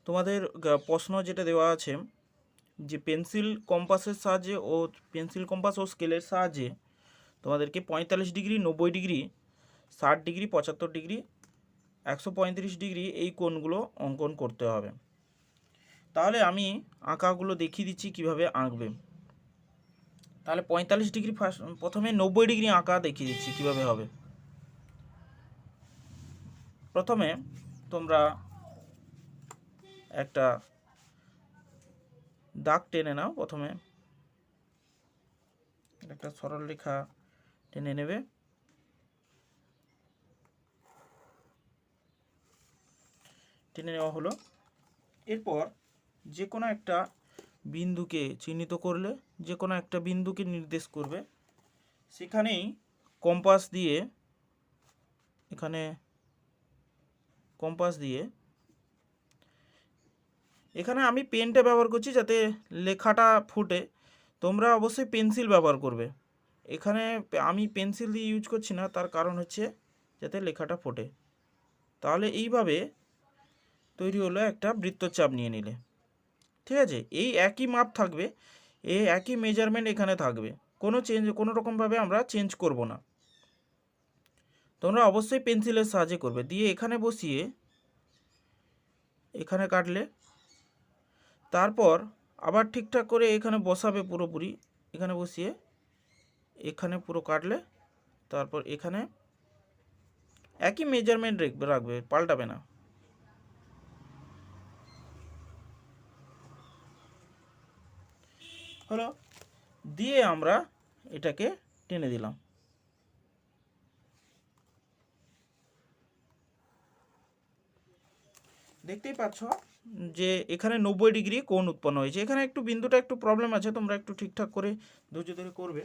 তোমাদের প্রশ্ন যেটা দেওয়া আছে যে পেন্সিল কম্পাসের সাহায্যে ও পেন্সিল কম্পাস ও স্কেলের সাহায্যে তোমাদেরকে 45 degree, 90 degree, 60 degree, 75 degree, 135 degree এই কোণগুলো অঙ্কন করতে হবে। তাহলে আমি আঁকাগুলো দেখিয়ে দিচ্ছি কিভাবে আঁকবে। তাহলে 45 ডিগ্রি প্রথমে 90 ডিগ্রি আঁকা দেখিয়ে দিচ্ছি কিভাবে হবে। প্রথমে তোমরা একটা দাগ টেনে নাও, প্রথমে একটা সরল রেখা টেনে নেবে। টেনে নেওয়া হলো। এরপর যে কোনো একটা বিন্দুকে চিহ্নিত করলে, যে কোনো একটা বিন্দুকে নির্দেশ করবে, সেখানেই কম্পাস দিয়ে, এখানে কম্পাস দিয়ে, এখানে আমি পেনটা ব্যবহার করছি যাতে লেখাটা ফুটে, তোমরা অবশ্যই পেন্সিল ব্যবহার করবে। এখানে আমি পেন্সিল দিয়ে ইউজ করছি না, তার কারণ হচ্ছে যাতে লেখাটা ফোটে। তাহলে এইভাবে তৈরি হলো একটা বৃত্তচাপ নিয়ে নিলে, ঠিক আছে। এই একই মাপ থাকবে, এই একই মেজারমেন্ট এখানে থাকবে, কোনো রকমভাবে আমরা চেঞ্জ করব না। তোমরা অবশ্যই পেন্সিলের সাহায্যে করবে। দিয়ে এখানে বসিয়ে এখানে কাটলে, তারপর আবার ঠিকঠাক করে এখানে বসাবে পুরোপুরি, এখানে বসিয়ে এখানে পুরো কাটলে, তারপর এখানে একই মেজারমেন্ট রাখবে, পাল্টাবে না। হলো, দিয়ে আমরা এটাকে টেনে দিলাম। দেখতেই পাচ্ছ যে এখানে 90 ডিগ্রি কোণ উৎপন্ন হয়েছে। এখানে একটু বিন্দুটা একটু প্রবলেম আছে, তোমরা একটু ঠিকঠাক করে ধৈর্য ধরে করবে।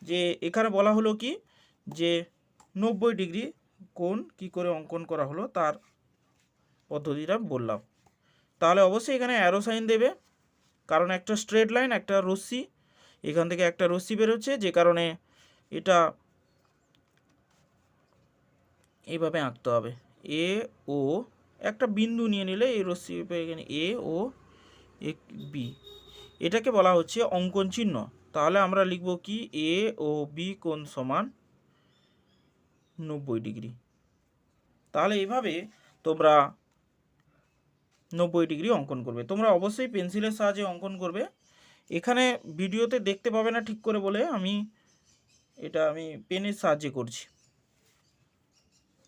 যে এখানে বলা হলো কি যে 90 ডিগ্রি কোণ কি করে অঙ্কন করা হলো তার পদ্ধতিটা বললাম। তাহলে অবশ্যই এখানে অ্যারো সাইন দেবে, কারণ একটা স্ট্রেট লাইন, একটা রশ্মি, এখান থেকে একটা রশ্মি বেরোচ্ছে, যে কারণে এটা এইভাবে আঁকতে হবে। এ ও একটা বিন্দু নিয়ে নিলে এই রশ্মি এখানে এ ও বি, এটাকে বলা হচ্ছে অঙ্কন চিহ্ন। তাহলে আমরা লিখব কি এ ও বি কোণ সমান 90 ডিগ্রি। তাহলে এইভাবে তোমরা 90 ডিগ্রি অঙ্কন করবে। তোমরা অবশ্যই পেন্সিলের সাহায্যে অঙ্কন করবে। এখানে ভিডিওতে দেখতে পাবে না ঠিক করে বলে আমি পেনের সাহায্যে করছি।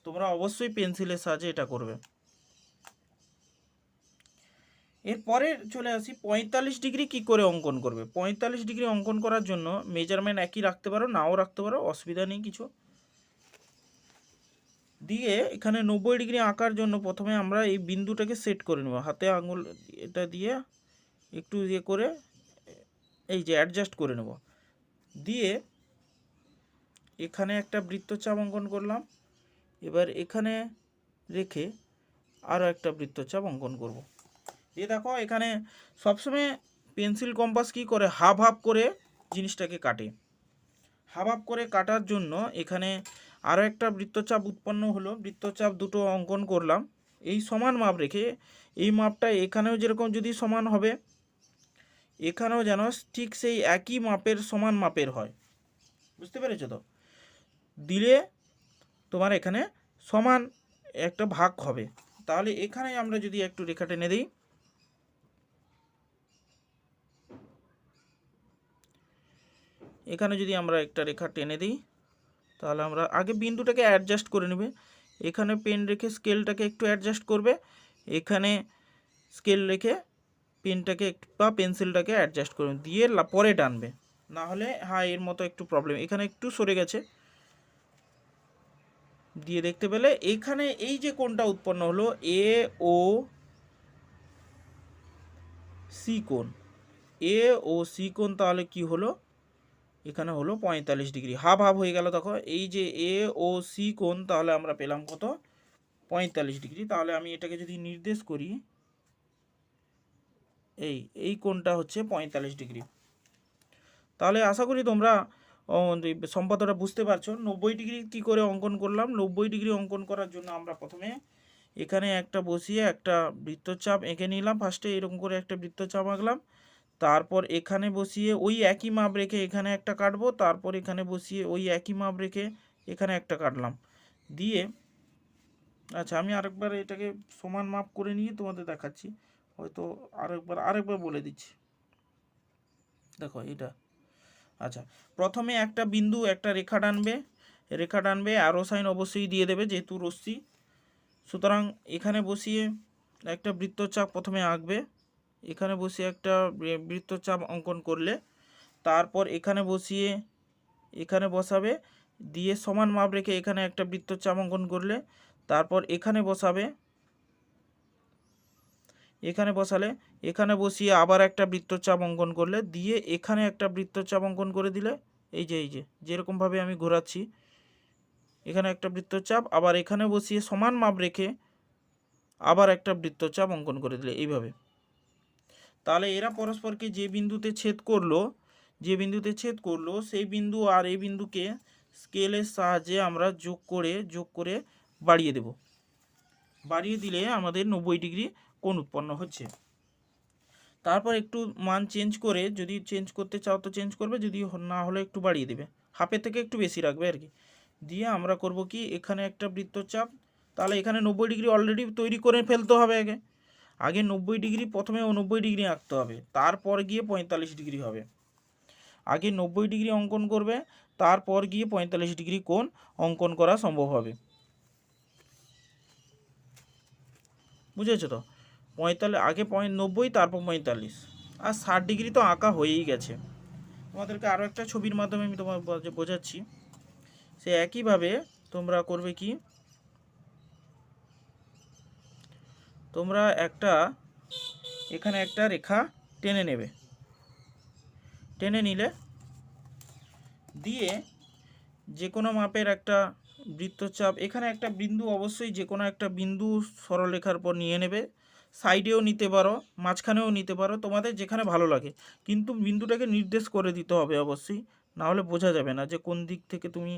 তোমরা অবশ্যই পেন্সিলের সাহায্যে এটা করবে। এরপরে চলে আসি 45 ডিগ্রি কি করে অঙ্কন করবে। 45 ডিগ্রি অঙ্কন করার জন্য মেজারমেন্ট একই রাখতে পারো, নাও রাখতে পারো, অসুবিধা নেই কিছু। দিয়ে এখানে 90 ডিগ্রি আঁকার জন্য প্রথমে আমরা এই বিন্দুটাকে সেট করে নেব, হাতে আঙুল এটা দিয়ে একটু ইয়ে করে এই যে অ্যাডজাস্ট করে নেব। দিয়ে এখানে একটা বৃত্তচাপ অঙ্কন করলাম। এবার এখানে রেখে আরও একটা বৃত্তচাপ অঙ্কন করব। দিয়ে দেখো এখানে সবসময় পেন্সিল কম্পাস কী করে হাফ হাফ করে জিনিসটাকে কাটে। হাফ হাফ করে কাটার জন্য এখানে আরও একটা বৃত্তচাপ উৎপন্ন হলো। বৃত্তচাপ দুটো অঙ্কন করলাম এই সমান মাপ রেখে। এই মাপটা এখানেও যেরকম যদি সমান হবে, এখানেও যেন ঠিক সেই একই মাপের সমান মাপের হয়। বুঝতে পেরেছো তো? দিলে তোমার এখানে সমান একটা ভাগ হবে। তাহলে এখানে আমরা যদি একটু রেখা টেনে দিই, এখানে যদি আমরা একটা রেখা টেনে দিই, তাহলে আমরা আগে বিন্দুটাকে অ্যাডজাস্ট করে নেবে। এখানে পেন রেখে স্কেলটাকে একটু অ্যাডজাস্ট করবে, এখানে স্কেল রেখে পেনটাকে বা পেন্সিলটাকে অ্যাডজাস্ট করবে, দিয়ে পরে টানবে, না হলে হ্যাঁ এর মতো একটু প্রবলেম, এখানে একটু সরে গেছে। দিয়ে দেখতে পেলে এখানে এই যে কোণটা উৎপন্ন হলো এ ও সি কোণ, এ ও সি কোণ, তাহলে কি হলো এখানে হলো 45 ডিগ্রি, হাফ হাফ হয়ে গেল। তখন এই যে এ ও সি কোণ, তাহলে আমরা পেলাম কত 45 ডিগ্রি। তাহলে আমি এটাকে যদি নির্দেশ করি, এই কোণটা হচ্ছে 45 ডিগ্রি। তাহলে আশা করি তোমরা সম্পাদটা বুঝতে পারছো। 90 ডিগ্রি কি করে অঙ্কন করলাম। 90 ডিগ্রি অঙ্কন করার জন্য আমরা প্রথমে এখানে একটা বসিয়ে একটা বৃত্তচাপ এঁকে নিলাম। ফার্স্টে এরকম করে একটা বৃত্তচাপ আঁকলাম, তারপর এখানে বসিয়ে ওই একই মাপ রেখে এখানে একটা কাটবো, তারপর এখানে বসিয়ে ওই একই মাপ রেখে এখানে একটা কাটলাম দিয়ে। আচ্ছা, আমি আরেকবার এটাকে সমান মাপ করে নিয়ে তোমাদের দেখাচ্ছি, হয়তো আরেকবার বলে দিচ্ছি। দেখো এটা, আচ্ছা, প্রথমে একটা বিন্দু একটা রেখা টানবে, অ্যারো সাইন অবশ্যই দিয়ে দেবে যেহেতু রশ্মি। সুতরাং এখানে বসিয়ে একটা বৃত্তচাপ প্রথমে আঁকবে, এখানে বসিয়ে একটা বৃত্তচাপ অঙ্কন করলে, তারপর এখানে বসিয়ে এখানে বসাবে, দিয়ে সমান মাপ রেখে এখানে একটা বৃত্তচাপ অঙ্কন করলে, তারপর এখানে বসাবে, এখানে বসালে এখানে বসিয়ে আবার একটা বৃত্তচাপ অঙ্কন করলে, দিয়ে এখানে একটা বৃত্তচাপ অঙ্কন করে দিলে, এই যে যেরকমভাবে আমি ঘোরাচ্ছি, এখানে একটা বৃত্তচাপ, আবার এখানে বসিয়ে সমান মাপ রেখে আবার একটা বৃত্তচাপ অঙ্কন করে দিলে এইভাবে। তাহলে এরা পরস্পরকে যে বিন্দুতে ছেদ করলো সেই বিন্দু আর এই বিন্দুকে স্কেলের সাহায্যে আমরা যোগ করে বাড়িয়ে দেব। বাড়িয়ে দিলে আমাদের 90 ডিগ্রি কোণ উৎপন্ন হচ্ছে। তারপর একটু মান চেঞ্জ করে, যদি চেঞ্জ করতে চাও তো চেঞ্জ করবে, যদি না হলে একটু বাড়িয়ে দেবে, হাফের থেকে একটু বেশি রাখবে আর কি। দিয়ে আমরা করব কি, এখানে একটা বৃত্তচাপ, তাহলে এখানে 90 ডিগ্রি অলরেডি তৈরি করে ফেলতে হবে। আগে 90 ডিগ্রি, প্রথমে 90 ডিগ্রি আঁকতে হবে, তারপর গিয়ে 45 ডিগ্রি হবে। আগে 90 ডিগ্রি অঙ্কন করবে, তারপর গিয়ে 45 ডিগ্রি কোণ অঙ্কন করা সম্ভব হবে। বুঝেছো তো? 45 আগে 90, তারপর 45, আর 60 ডিগ্রি তো আঁকা হয়েই গেছে। তোমাদেরকে আরও একটা ছবির মাধ্যমে আমি তোমার বোঝাচ্ছি। সে একইভাবে তোমরা করবে কি, তোমরা এখানে একটা রেখা টেনে নেবে, টেনে নিলে দিয়ে যে কোনো মাপের একটা বৃত্তচাপ, এখানে একটা বিন্দু অবশ্যই যে কোনো একটা বিন্দু সরলরেখার পর নিয়ে নেবে, সাইডেও নিতে পারো, মাঝখানেও নিতে পারো, তোমাদের যেখানে ভালো লাগে, কিন্তু বিন্দুটাকে নির্দেশ করে দিতে হবে অবশ্যই, না হলে বোঝা যাবে না যে কোন দিক থেকে তুমি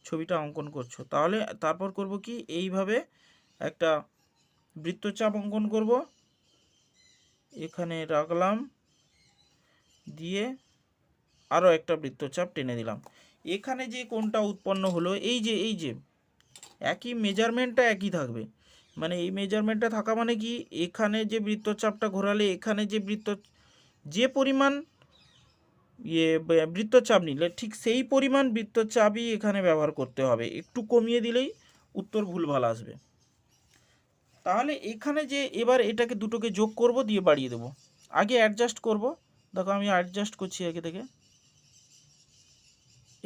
ছবিটা অঙ্কন করছো। তাহলে তারপর করব কি, এইভাবে একটা বৃত্তচাপ অঙ্কন করব, এখানে রাখলাম, দিয়ে আরও একটা বৃত্তচাপ টেনে দিলাম। এখানে যে কোণটা উৎপন্ন হলো, এই যে একই মেজারমেন্টটা একই থাকবে, মানে এই মেজারমেন্টটা থাকা মানে কি, এখানে যে বৃত্তচাপটা ঘোরালে এখানে যে পরিমাণ বৃত্তচাপ নিলে ঠিক সেই পরিমাণ বৃত্তচাপই এখানে ব্যবহার করতে হবে, একটু কমিয়ে দিলেই উত্তর ভুলভাল আসবে। তাহলে এখানে যে এবার এটাকে দুটোকে যোগ করব, দিয়ে বাড়িয়ে দেব। আগে অ্যাডজাস্ট করব, দেখো আমি অ্যাডজাস্ট করছি আগে থেকে,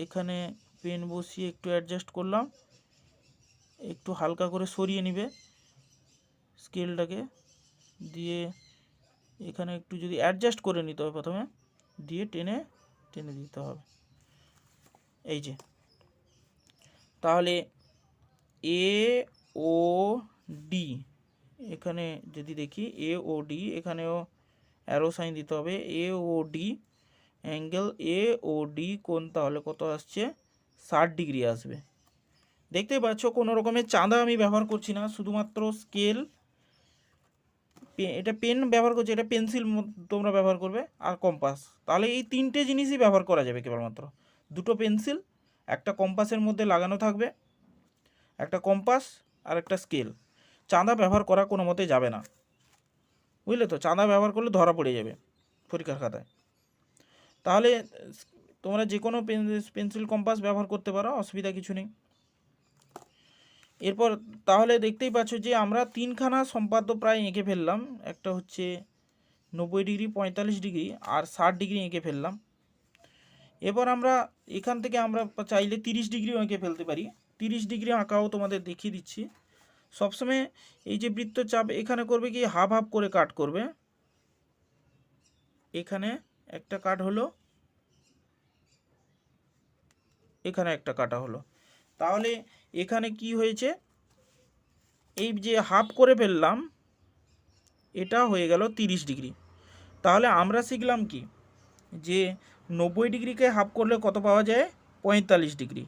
এখানে পেন বসিয়ে একটু অ্যাডজাস্ট করলাম, একটু হালকা করে সরিয়ে নিবে স্কেলটাকে, দিয়ে এখানে একটু যদি অ্যাডজাস্ট করে নিতে হবে প্রথমে, দিয়ে টেনে দিতে হবে, এই যে। তাহলে এ ও ডি, এখানে যদি দেখি এ ও ডি, এখানেও অ্যারো সাইন দিতে হবে, এ ও ডি অ্যাঙ্গেল, এ ও ডি কোণ তাহলে কত আসছে, 60 ডিগ্রি আসবে। দেখতে পাচ্ছ কোনো রকমের চাঁদা আমি ব্যবহার করছি না, শুধুমাত্র স্কেল, এটা পেন ব্যবহার করছি, এটা পেন্সিল তোমরা ব্যবহার করবে, আর কম্পাস। তাহলে এই তিনটে জিনিসই ব্যবহার করা যাবে কেবলমাত্র, দুটো পেন্সিল একটা কম্পাসের মধ্যে লাগানো থাকবে, একটা কম্পাস আর একটা স্কেল। চাঁদা ব্যবহার করা কোনো মতে যাবে না, বুঝলে তো? চাঁদা ব্যবহার করলে ধরা পড়ে যাবে পরীক্ষার খাতায়। তাহলে তোমরা যে কোনো পেন্সিল কম্পাস ব্যবহার করতে পারো, অসুবিধা কিছু নেই। এরপর তাহলে দেখতেই পাচ্ছ যে আমরা তিনখানা সম্পাদ্য প্রায় এঁকে ফেললাম, একটা হচ্ছে 90 ডিগ্রি, 45 ডিগ্রি আর 60 ডিগ্রি এঁকে ফেললাম। এবার আমরা এখান থেকে আমরা চাইলে 30 ডিগ্রিও এঁকে ফেলতে পারি। 30 ডিগ্রি আঁকাও তোমাদের দেখিয়ে দিচ্ছি। সবসময় এই যে বৃত্তচাপ এখানে করবে কি, হাফ হাফ করে কাট করবে, এখানে একটা কাট হলো, এখানে একটা কাটা হলো। তাহলে এখানে কি হয়েছে, এই যে হাফ করে ফেললাম এটা হয়ে গেল 30 ডিগ্রি। তাহলে আমরা শিখলাম কি, যে 90 ডিগ্রিকে হাফ করলে কত পাওয়া যায়, 45 ডিগ্রি।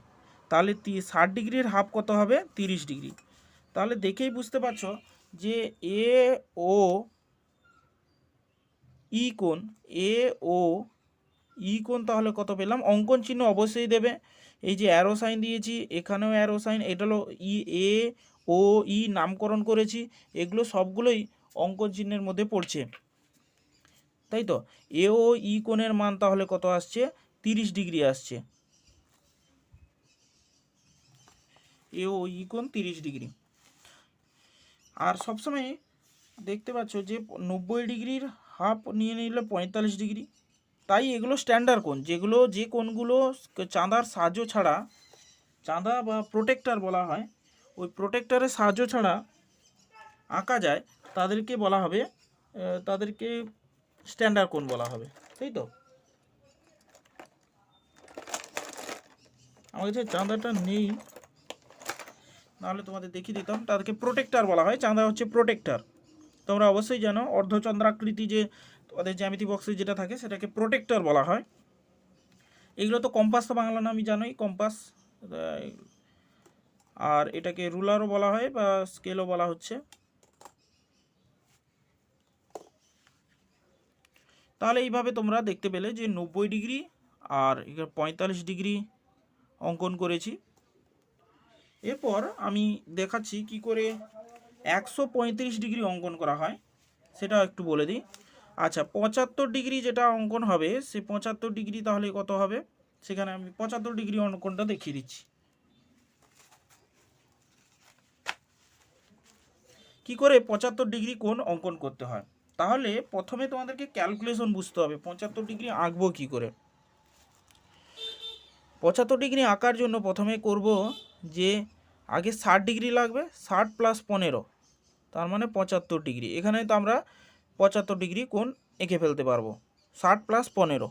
তাহলে 60 ডিগ্রির হাফ কত হবে, 30 ডিগ্রি। তাহলে দেখেই বুঝতে পারছো যে এ ও ই কোণ, এ ও ই কোণ তাহলে কত পেলাম? অঙ্কন চিহ্ন অবশ্যই দেবে। এই যে অ্যারো সাইন দিয়েছি, এখানেও অ্যারো সাইন, এটা হলো এ ও ই নামকরণ করেছি, এগুলো সবগুলোই অঙ্কন চিহ্নের মধ্যে পড়ছে, তাই তো। এ ও ই কোণের মান তাহলে কত আসছে? 30 ডিগ্রি আসছে। এ ও ই কোণ 30 ডিগ্রি। আর সবসময় দেখতে পাচ্ছ যে 90 ডিগ্রির হাফ নিয়ে নিলে 45 ডিগ্রি। তাই এগুলো স্ট্যান্ডার্ড কোণ, যেগুলো যে কোণগুলো চাঁদার সাহায্য ছাড়া, চাঁদা বা প্রোটেক্টর বলা হয়, ওই প্রোটেক্টরের সাহায্য ছাড়া আঁকা যায়, তাদেরকে বলা হবে, তাদেরকে স্ট্যান্ডার্ড কোণ বলা হবে, তাই তো। আমার কাছে চাঁদাটা নেই, নাহলে তোমাদের দেখিয়ে দিতাম। তাদেরকে প্রোটেক্টর বলা হয়, চাঁদা হচ্ছে প্রোটেক্টর। তোমরা অবশ্যই জানো অর্ধচন্দ্রাকৃতি যে তোমাদের জ্যামিতি বক্সে যেটা থাকে সেটাকে প্রোটেক্টর বলা হয়। এগুলো তো কম্পাস তো বাংলা নামই জানোই, কম্পাস। আর এটাকে রুলারও বলা হয় বা স্কেলও বলা হচ্ছে। তাহলে এইভাবে তোমরা দেখতে পেলে যে 90 ডিগ্রি আর 45 ডিগ্রি অঙ্কন করেছি। এরপর আমি দেখাচ্ছি কি করে 135 ডিগ্রি অঙ্কন করা হয়, সেটা একটু বলে দিই। আচ্ছা, 75 ডিগ্রি যেটা অঙ্কন হবে, সে 75 ডিগ্রি তাহলে কত হবে? সেখানে আমি 75 ডিগ্রি অঙ্কনটা দেখিয়ে দিচ্ছি। কি করে 75 ডিগ্রি কোণ অঙ্কন করতে হয়। তাহলে প্রথমে তোমাদেরকে ক্যালকুলেশন বুঝতে হবে 75 ডিগ্রি আঁকবো কি করে। 75 ডিগ্রি আঁকার জন্য প্রথমে করব যে আগে 60 ডিগ্রি লাগবে, 60 প্লাস 15, তার মানে 75 ডিগ্রি। এখানে তো আমরা 75 ডিগ্রি কোণ এঁকে ফেলতে পারবো, 60 প্লাস 15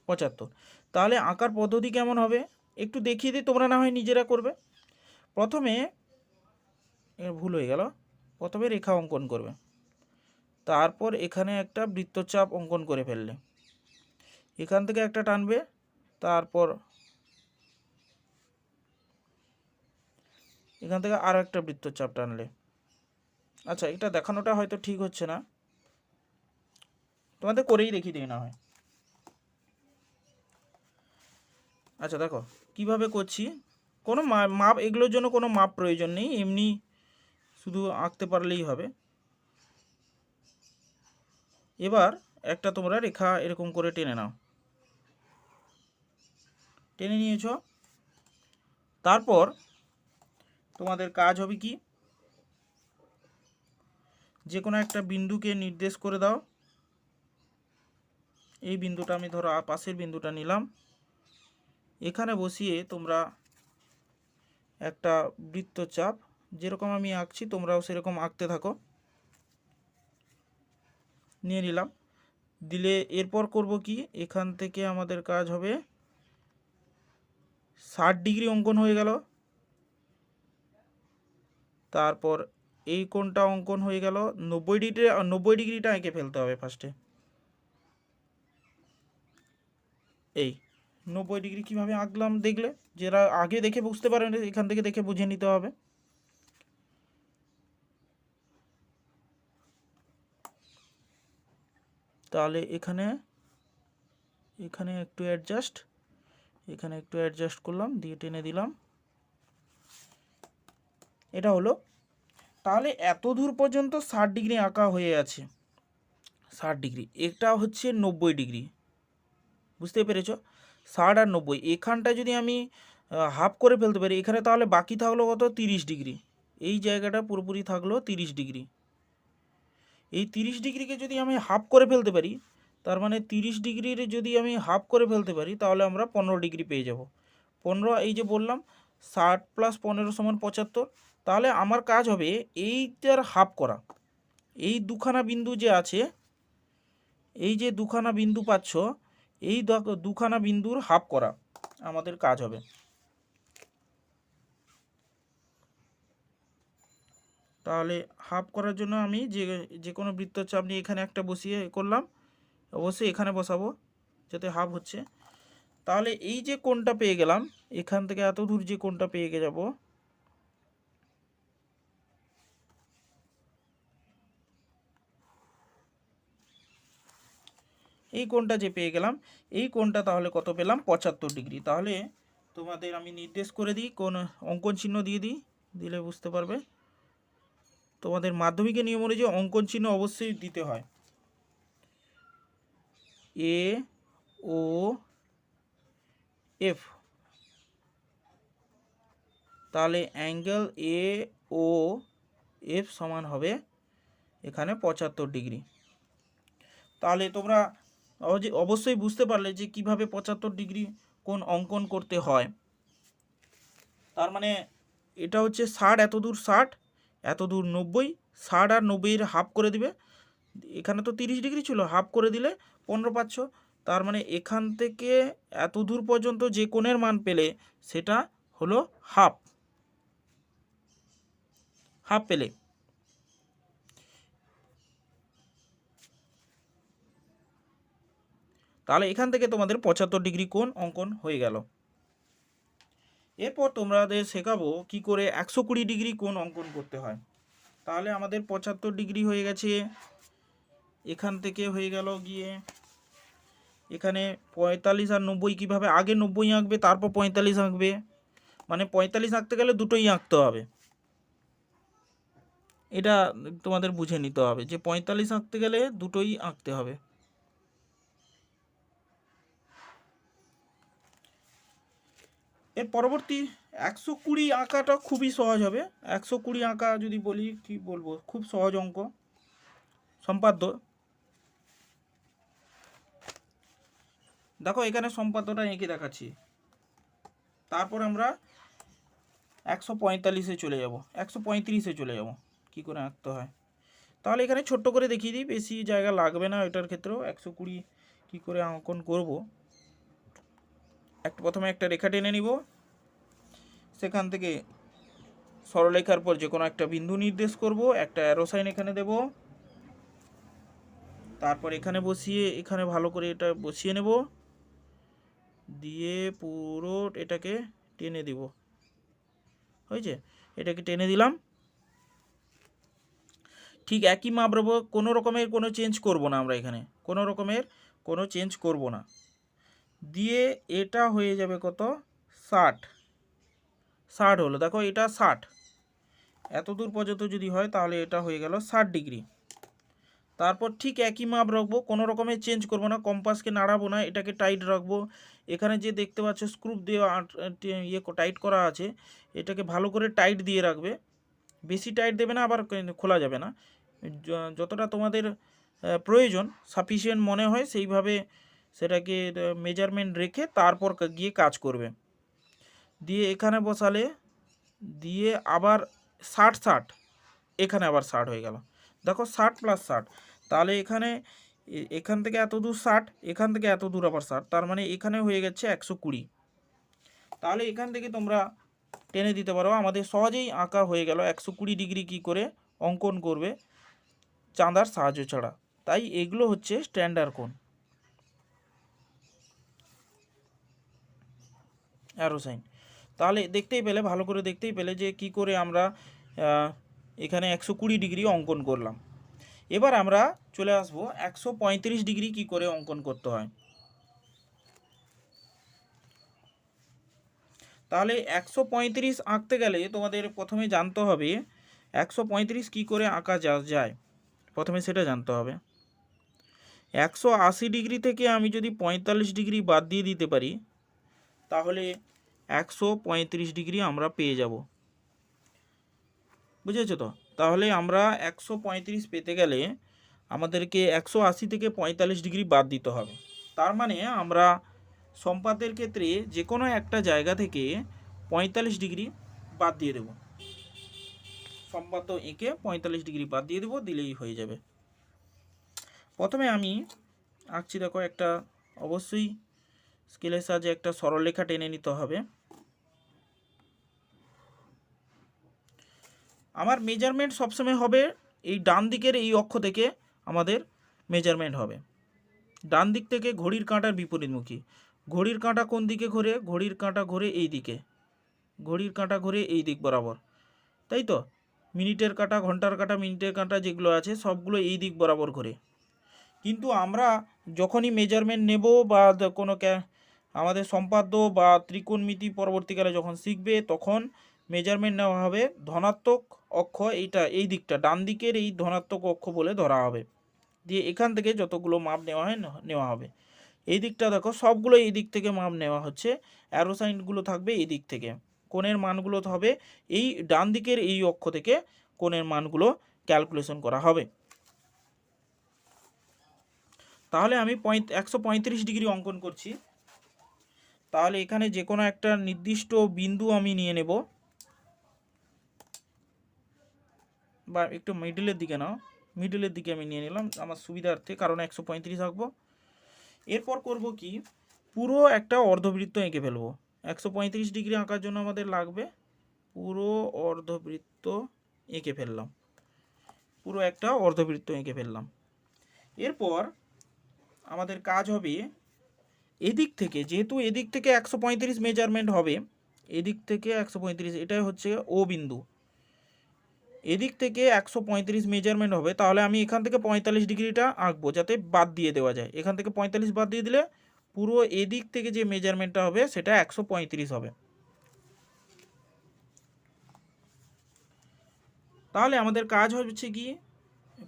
75। তাহলে আঁকার পদ্ধতি কেমন হবে একটু দেখিয়ে দিই, তোমরা না হয় নিজেরা করবে। প্রথমে ভুল হয়ে গেল, প্রথমে রেখা অঙ্কন করবে, তারপর এখানে একটা বৃত্তচাপ অঙ্কন করে ফেললে, এখান থেকে একটা টানবে, তারপর এখান থেকে আরও একটা বৃত্তচাপ টানলে। আচ্ছা, এটা দেখানোটা হয়তো ঠিক হচ্ছে না, তোমাদের করেই দেখিয়ে দিই না হয়। আচ্ছা দেখো কিভাবে করছি, কোনো মাপ, এগুলোর জন্য কোনো মাপ প্রয়োজন নেই, এমনি শুধু আঁকতে পারলেই হবে। এবার একটা তোমরা রেখা এরকম করে টেনে নাও, টেনে নিয়েছো। তারপর তোমাদের কাজ হবে কি, যে কোনো একটা বিন্দুকে নির্দেশ করে দাও। এই বিন্দুটা আমি ধরো পাশের বিন্দুটা নিলাম, এখানে বসিয়ে তোমরা একটা বৃত্তচাপ যেরকম আমি আঁকছি তোমরাও সেরকম আঁকতে থাকো, নিয়ে নিলাম। দিলে এরপর করব কি, এখান থেকে আমাদের কাজ হবে 60 ডিগ্রি অঙ্কন হয়ে গেল। তারপর এই কোণটা অঙ্কন হয়ে গেল, 90 ডিগ্রিটা এঁকে ফেলতে হবে ফার্স্টে। এই 90 ডিগ্রি কীভাবে আঁকলাম দেখলে, যারা আগে দেখে বুঝতে পারেন এখান থেকে দেখে বুঝে নিতে হবে। তাহলে এখানে একটু অ্যাডজাস্ট, এখানে একটু অ্যাডজাস্ট করলাম, দিয়ে টেনে দিলাম, এটা হলো। তাহলে এত দূর পর্যন্ত 60 ডিগ্রি আঁকা হয়ে আছে, 60 ডিগ্রি, এটা হচ্ছে 90 ডিগ্রি, বুঝতে পেরেছ? 60 আর 90, এখানটায় যদি আমি হাফ করে ফেলতে পারি এখানে, তাহলে বাকি থাকলো কত? 30 ডিগ্রি। এই জায়গাটা পুরোপুরি থাকলো 30 ডিগ্রি। এই 30 ডিগ্রিকে যদি আমি হাফ করে ফেলতে পারি, তার মানে 30 ডিগ্রির যদি আমি হাফ করে ফেলতে পারি, তাহলে আমরা 15 ডিগ্রি পেয়ে যাব। 15, এই যে বললাম 60 প্লাস 15 সমান 75। তাহলে আমার কাজ হবে এইটার হাফ করা। এই দুখানা বিন্দু যে আছে, এই যে দুখানা বিন্দু পাচ্ছ, এই দুখানা বিন্দুর হাফ করা আমাদের কাজ হবে। তাহলে হাফ করার জন্য আমি যে কোনো বৃত্তচাপ নিয়ে এখানে একটা বসিয়ে করলাম, অবশ্যই এখানে বসাবো যাতে হাফ হচ্ছে। তাহলে এই যে কোণটা পেয়ে গেলাম, এখান থেকে এত দূর যে কোণটা পেয়ে যাব, এই কোণটা যে পেয়ে গেলাম, এই কোণটা তাহলে কত পেলাম? 75 ডিগ্রি। তাহলে তোমাদের আমি নির্দেশ করে দিই, কোন অঙ্কন চিহ্ন দিয়ে দিই, দিলে বুঝতে পারবে। তোমাদের মাধ্যমিকের নিয়ম অনুযায়ী অঙ্কন চিহ্ন অবশ্যই দিতে হয়। এ ও এফ, তাহলে অ্যাঙ্গেল এ ও এফ সমান হবে এখানে 75 ডিগ্রি। তাহলে তোমরা অবশ্যই বুঝতে পারলে যে কিভাবে 75 ডিগ্রি কোণ অঙ্কন করতে হয়। তার মানে এটা হচ্ছে 60, এত দূর 60, এত দূর 90, 60 আর 90 হাফ করে দিবে। এখানে তো 30 ডিগ্রি ছিল, হাফ করে দিলে 15 পাচ্ছ। তার মানে এখান থেকে এত দূর পর্যন্ত যে কোণের মান পেলে সেটা হলো হাফ পেলে। তাহলে এখান থেকে তোমাদের 75 ডিগ্রি কোণ অঙ্কন হয়ে গেল। এরপর তোমাদের শেখাবো কি করে 120 ডিগ্রি কোণ অঙ্কন করতে হয়। তাহলে আমাদের 75 ডিগ্রি হয়ে গেছে, এখান থেকে হয়ে গেল গিয়ে এখানে 45 আর 90 কীভাবে, আগে 90 আঁকবে তারপর 45 আঁকবে, মানে 45 আঁকতে গেলে দুটোই আঁকতে হবে। এটা তোমাদের বুঝে নিতে হবে যে 45 আঁকতে গেলে দুটোই আঁকতে হবে। এর পরবর্তী 120 আঁকাটা খুবই সহজ হবে। 120 আঁকা যদি বলি, কি বলবো, খুব সহজ অঙ্ক, সম্পাদ্য। দেখো এখানে সম্পাদ্যটা এঁকে দেখাচ্ছি, তারপর আমরা 145-এ চলে যাব, 135-এ চলে যাব কী করে আঁকতে হয়। তাহলে এখানে ছোট্ট করে দেখিয়ে দিই, বেশি জায়গা লাগবে না এটার ক্ষেত্রেও। 120 কী করে অঙ্কন করব, প্রথমে একটা রেখা টেনে নিব, সেখান থেকে সরলরেখার পর যে কোনো একটা বিন্দু নির্দেশ করব, একটা অ্যারো সাইন এখানে দেব, তারপর এখানে বসিয়ে এখানে ভালো করে এটা বসিয়ে নেব, দিয়ে পুরো এটাকে টেনে দিব। হয়েছে, এটাকে টেনে দিলাম। ঠিক একই মাপ রাখবো, কোনো রকমের কোনো চেঞ্জ করব না আমরা, এখানে কোনো রকমের কোনো চেঞ্জ করব না। দিয়ে এটা হয়ে যাবে কত? 60 হলো। দেখো এটা 60, এত দূর পর্যন্ত যদি হয় তাহলে এটা হয়ে গেল 60 ডিগ্রি। তারপর ঠিক একই মাপ রাখবো, কোনো রকমের চেঞ্জ করব না, কম্পাসকে নাড়াবো না, এটাকে টাইট রাখবো। এখানে যে দেখতে পাচ্ছ স্ক্রু দিয়ে টাইট করা আছে, এটাকে ভালো করে টাইট দিয়ে রাখবে, বেশি টাইট দেবে না, আবার খোলা যাবে না। যতটা তোমাদের প্রয়োজন, সাফিসিয়েন্ট মনে হয় সেইভাবে সেটাকে মেজারমেন্ট রেখে তারপর গিয়ে কাজ করবে। দিয়ে এখানে বসালে, দিয়ে আবার 60, এখানে আবার 60 হয়ে গেল। দেখো 60 + 60, তাহলে এখান থেকে এত দূর 60, এখান থেকে এত দূর আবার 60, তার মানে এখানে হয়ে গেছে 120। তাহলে এখান থেকে তোমরা টেনে দিতে পারো। আমাদের সহজেই আঁকা হয়ে গেল 120 ডিগ্রি কী করে অঙ্কন করবে চাঁদার সাহায্য ছাড়া। তাই এগুলো হচ্ছে স্ট্যান্ডার্ড কোণ, অ্যারো সাইন। তাহলে দেখতেই পেলে, ভালো করে দেখতেই পেলে যে কি করে আমরা এখানে 120 ডিগ্রি অঙ্কন করলাম। এবার আমরা চলে আসবো 135 ডিগ্রি কি করে অঙ্কন করতে হয়। তাহলে 135 আঁকতে গেলে তোমাদের প্রথমে জানতে হবে 135 কি করে আঁকা যায়, প্রথমে সেটা জানতে হবে। 180 ডিগ্রি থেকে আমি যদি 45 ডিগ্রি বাদ দিয়ে দিতে পারি, তাহলে 135 ডিগ্রি আমরা পেয়ে যাব। বুঝেছো তো? তাহলে আমরা 135 পেতে গেলে আমাদেরকে 180 থেকে 45 ডিগ্রি বাদ দিতে হবে। তার মানে আমরা সম্পাদ্যের ক্ষেত্রে যে কোনো একটা জায়গা থেকে 45 ডিগ্রি বাদ দিয়ে দেব, সম্পাদ্য এঁকে 45 ডিগ্রি বাদ দিয়ে দেবো, দিলেই হয়ে যাবে। প্রথমে আমি আঁকছি, দেখো একটা অবশ্যই স্কেলের সাহায্যে একটা সরলরেখা টেনে নিতে হবে। আমার মেজারমেন্ট সবসময় হবে এই ডান দিকের এই অক্ষ থেকে আমাদের মেজারমেন্ট হবে, ডান দিক থেকে ঘড়ির কাঁটার বিপরীতমুখী। ঘড়ির কাঁটা কোন দিকে ঘোরে? ঘড়ির কাঁটা ঘোরে এই দিকে, ঘড়ির কাঁটা ঘোরে এই দিক বরাবর, তাই তো? মিনিটের কাঁটা, ঘন্টার কাঁটা, মিনিটের কাঁটা যেগুলো আছে সবগুলো এই দিক বরাবর ঘোরে। কিন্তু আমরা যখনই মেজারমেন্ট নেব বা কোনো আমাদের সম্পাদ্য বা ত্রিকোণমিতি পরবর্তীকালে যখন শিখবে তখন মেজারমেন্ট নেওয়া হবে ধনাত্মক অক্ষ, এইটা এই দিকটা ডান দিকের এই ধনাত্মক অক্ষ বলে ধরা হবে। দিয়ে এখান থেকে যতগুলো মাপ নেওয়া হবে এই দিকটা দেখো সবগুলো এই দিক থেকে মাপ নেওয়া হচ্ছে, অ্যারো সাইনগুলো থাকবে এই দিক থেকে, কোণের মানগুলো হবে এই ডান দিকের এই অক্ষ থেকে কোণের মানগুলো ক্যালকুলেশন করা হবে। তাহলে আমি 135 ডিগ্রি অঙ্কন করছি। তাহলে এখানে যে কোনো একটা নির্দিষ্ট বিন্দু আমি নিয়ে নেব, বা একটু মিডলের দিকে নাও, মিডলের দিকে আমি নিয়ে নিলাম আমার সুবিধার্থে, কারণ 135 আঁকবো। এরপর করব কি, পুরো একটা অর্ধবৃত্ত এঁকে ফেলবো। 135 ডিগ্রি আঁকার জন্য আমাদের লাগবে পুরো অর্ধবৃত্ত এঁকে ফেললাম, পুরো একটা অর্ধবৃত্ত এঁকে ফেললাম। এরপর আমাদের কাজ হবে এদিক থেকে, যেহেতু এদিক থেকে 135 মেজারমেন্ট হবে, এদিক থেকে 135, এটাই হচ্ছে ও বিন্দু, এদিক থেকে 135 মেজারমেন্ট হবে। তাহলে আমি এখান থেকে 45 ডিগ্রিটা আঁকবো যাতে বাদ দিয়ে দেওয়া যায়। এখান থেকে 45 বাদ দিয়ে দিলে পুরো এদিক থেকে যে মেজারমেন্টটা হবে সেটা 135 হবে। তাহলে আমাদের কাজ হচ্ছে কি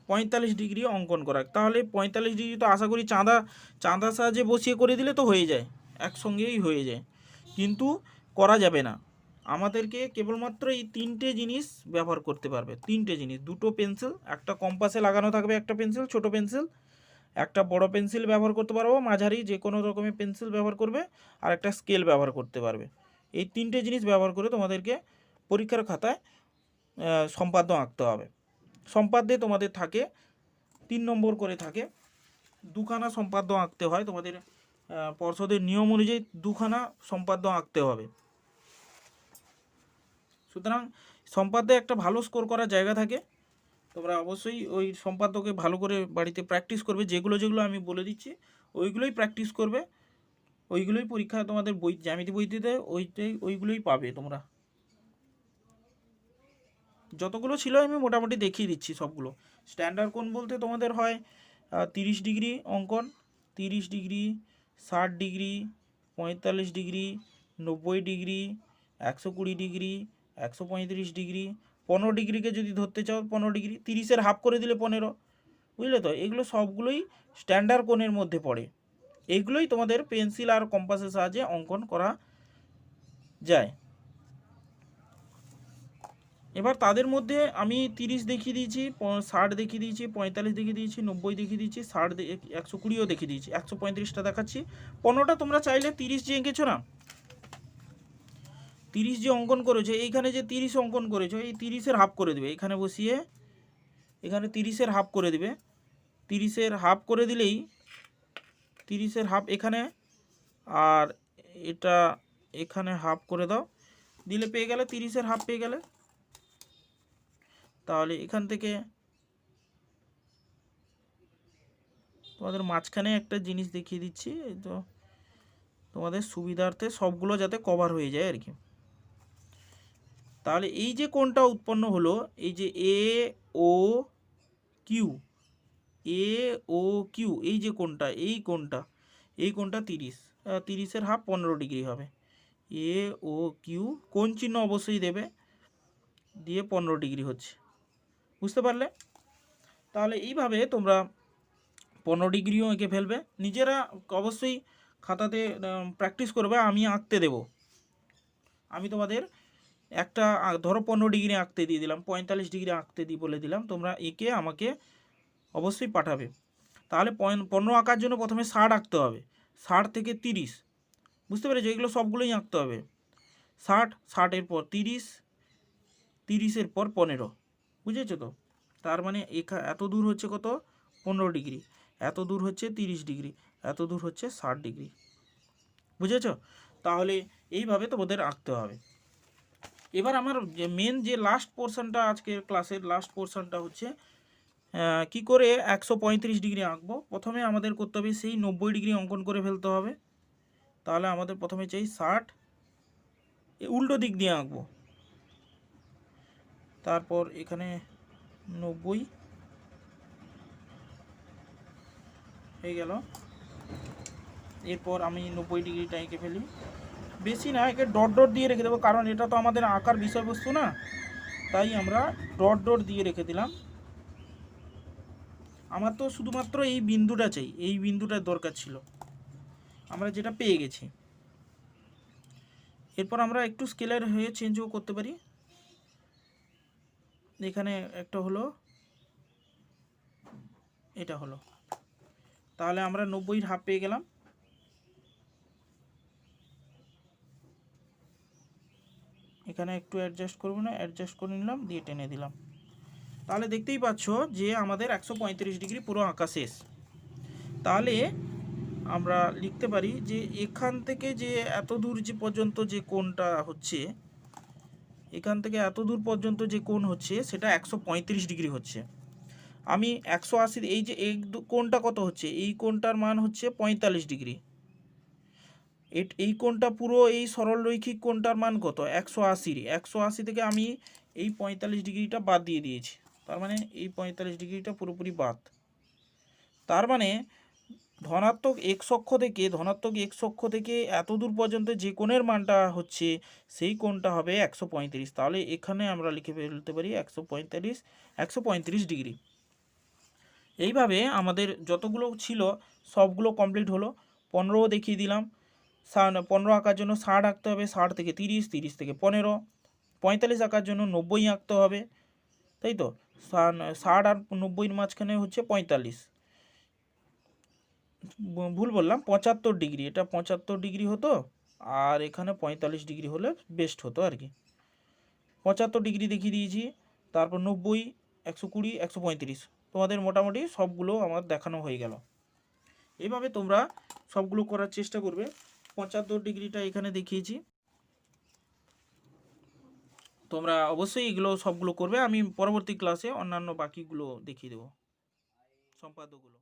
45 ডিগ্রি অঙ্কন করা। তাহলে 45 ডিগ্রি তো আশা করি চাঁদা সাহায্যে বসিয়ে করে দিলে তো হয়ে যায়, একসঙ্গেই হয়ে যায়, কিন্তু করা যাবে না। আমাদেরকে কেবলমাত্র এই তিনটে জিনিস ব্যবহার করতে পারবে, তিনটে জিনিস, দুটো পেন্সিল, একটা কম্পাসে লাগানো থাকবে একটা পেন্সিল, ছোট পেন্সিল, একটা বড় পেন্সিল ব্যবহার করতে পারবো, মাঝারি যে কোনো রকমের পেন্সিল ব্যবহার করবে, আর একটা স্কেল ব্যবহার করতে পারবে। এই তিনটে জিনিস ব্যবহার করে তোমাদেরকে পরীক্ষার খাতায় সম্পাদ্য আঁকতে হবে। সম্পাদ্যে তোমাদের থাকে 3 নম্বর করে থাকে, দুখানা সম্পাদ্য আঁকতে হয়, তোমাদের পর্ষদের নিয়ম অনুযায়ী দুখানা সম্পাদ্য আঁকতে হবে। সুতরাং সম্পাদ্যে একটা ভালো স্কোর করার জায়গা থাকে, তোমরা অবশ্যই ওই সম্পাদ্যকে ভালো করে বাড়িতে প্র্যাকটিস করবে, যেগুলো যেগুলো আমি বলে দিচ্ছি ওইগুলোই প্র্যাকটিস করবে, ওইগুলোই পরীক্ষা তোমাদের বই জ্যামিতি বইতে ওইগুলোই পাবে তোমরা। যতগুলো ছিল আমি মোটামুটি দেখিয়ে দিচ্ছি সবগুলো। স্ট্যান্ডার্ড কোণ বলতে তোমাদের হয় 30 ডিগ্রি অঙ্কন, 30 degree, 60 degree, 45 degree, 90 degree, 120 degree, 135 degree, 15 ডিগ্রিকে যদি ধরতে চাও 15 ডিগ্রি, 30-এর হাফ করে দিলে 15, বুঝলে তো? এগুলো সবগুলোই স্ট্যান্ডার্ড কোণের মধ্যে পড়ে, এইগুলোই তোমাদের পেন্সিল আর কম্পাসের সাহায্যে অঙ্কন করা যায়। এবার তাদের মধ্যে আমি 30 দেখিয়ে দিয়েছি, 60 দেখিয়ে দিয়েছি, 45 দেখিয়ে দিয়েছি, 90 দেখিয়ে দিয়েছি, 120ও দেখিয়ে দিয়েছি, 135টা দেখাচ্ছি। 15টা তোমরা চাইলে 30 যে এঁকেছো না, 30 যে অঙ্কন করেছো, এইখানে যে 30 অঙ্কন করেছো এই 30-এর হাফ করে দেবে, এখানে বসিয়ে এখানে 30-এর হাফ করে দেবে, 30-এর হাফ করে দিলেই 30-এর হাফ এখানে, আর এটা এখানে হাফ করে দাও, দিলে পেয়ে গেলে 30-এর হাফ পেয়ে গেলে। তাহলে এখান থেকে তোমাদের মাঝখানে একটা জিনিস দেখিয়ে দিচ্ছি, তো তোমাদের সুবিধার্থে সবগুলো যাতে কভার হয়ে যায় আর কি। তাহলে এই যে কোণটা উৎপন্ন হলো, এই যে এ ও কিউ, এ ও কিউ, এই যে কোণটা, এই কোণটা 30-এর হাফ 15 ডিগ্রি হবে। এ ও কিউ কোণ চিহ্ন অবশ্যই দেবে, দিয়ে 15 ডিগ্রি হচ্ছে, বুঝতে পারলে? তাহলে এইভাবে তোমরা 15 ডিগ্রিও এঁকে ফেলবে। নিজেরা অবশ্যই খাতাতে প্র্যাকটিস করবে, আমি আঁকতে দেব। আমি তোমাদের একটা ধরো 15 ডিগ্রি আঁকতে দিয়ে দিলাম, 45 ডিগ্রি আঁকতে বলে দিলাম, তোমরা এঁকে আমাকে অবশ্যই পাঠাবে। তাহলে 15 আঁকার জন্য প্রথমে 60 আঁকতে হবে, 60 থেকে 30, বুঝতে পেরেছো? এগুলো সবগুলোই আঁকতে হবে। 60-এর পর 30, 30-এর পর 15, বুঝেছো তো? তার মানে এত দূর হচ্ছে কত, 15 ডিগ্রি, এত দূর হচ্ছে 30 ডিগ্রি, এত দূর হচ্ছে 60 ডিগ্রি, বুঝেছো? তাহলে এইভাবে তোমাদের আঁকতে হবে। এবার আমার যে মেন যে লাস্ট পোর্শনটা, আজকের ক্লাসের লাস্ট পোর্শনটা হচ্ছে কি করে 135 ডিগ্রি আঁকবো। প্রথমে আমাদের করতে হবে সেই 90 ডিগ্রি অঙ্কন করে ফেলতে হবে। তাহলে আমাদের প্রথমে চাই 60, উল্টো দিক দিয়ে আঁকবো, তারপর এখানে 90, হয়ে গেল। এরপর আমি 90 ডিগ্রিটা এঁকে ফেলি, বেশি না, একে ডট ডট দিয়ে রেখে দেবো, কারণ এটা তো আমাদের আঁকার বিষয়বস্তু না, তাই আমরা ডট ডট দিয়ে রেখে দিলাম। আমার তো শুধুমাত্র এই বিন্দুটা চাই, এই বিন্দুটার দরকার ছিল, আমরা যেটা পেয়ে গেছি। এরপর আমরা একটু স্কেলের হয়ে চেঞ্জও করতে পারি। এখানে একটা হলো, এটা হলো, তাহলে আমরা 90 হাফ পেয়ে গেলাম। এখানে একটু অ্যাডজাস্ট করবো না, অ্যাডজাস্ট করে নিলাম, দিয়ে টেনে দিলাম। তাহলে দেখতেই পাচ্ছ যে আমাদের 135 ডিগ্রি পুরো আঁকা শেষ। তাহলে আমরা লিখতে পারি যে এখান থেকে যে এত দূর যে পর্যন্ত যে কোণটা হচ্ছে, এখান থেকে এত দূর পর্যন্ত যে কোণ হচ্ছে সেটা 135 ডিগ্রি হচ্ছে। আমি 180, এই যে এই কোণটা কত হচ্ছে, এই কোণটার মান হচ্ছে 45 ডিগ্রি। এই কোণটা পুরো এই সরলরৈখিক কোণটার মান কত, 180। 180 থেকে আমি এই 45 ডিগ্রিটা বাদ দিয়ে দিয়েছি, তার মানে এই 45 ডিগ্রিটা পুরোপুরি বাদ। তার মানে ধনাত্মক এক্স অক্ষ থেকে এত দূর পর্যন্ত যে কোণের মানটা হচ্ছে সেই কোণটা হবে 135। তাহলে এখানে আমরা লিখে ফেলতে পারি 135 ডিগ্রি। এইভাবে আমাদের যতগুলো ছিল সবগুলো কমপ্লিট হলো। 15 দেখিয়ে দিলাম। 15 আঁকার জন্য 60 আঁকতে হবে, 60 থেকে 30, 30 থেকে 15, 45 আঁকার জন্য 90 আঁকতে হবে, তাই তো। 60 আর 90-এর মাঝখানে হচ্ছে 45, ভুল বললাম, 75 ডিগ্রি, এটা 75 ডিগ্রি হতো, আর এখানে 45 ডিগ্রি হলে বেস্ট হতো আর কি। 75 ডিগ্রি দেখিয়ে দিয়েছি, তারপর 90, 120, 135, তোমাদের মোটামুটি সবগুলো আমার দেখানো হয়ে গেল। এইভাবে তোমরা সবগুলো করার চেষ্টা করবে। 75 ডিগ্রিটা এখানে দেখিয়েছি, তোমরা অবশ্যই এগুলো সবগুলো করবে। আমি পরবর্তী ক্লাসে অন্যান্য বাকিগুলো দেখিয়ে দেবো, সম্পাদ্যগুলো।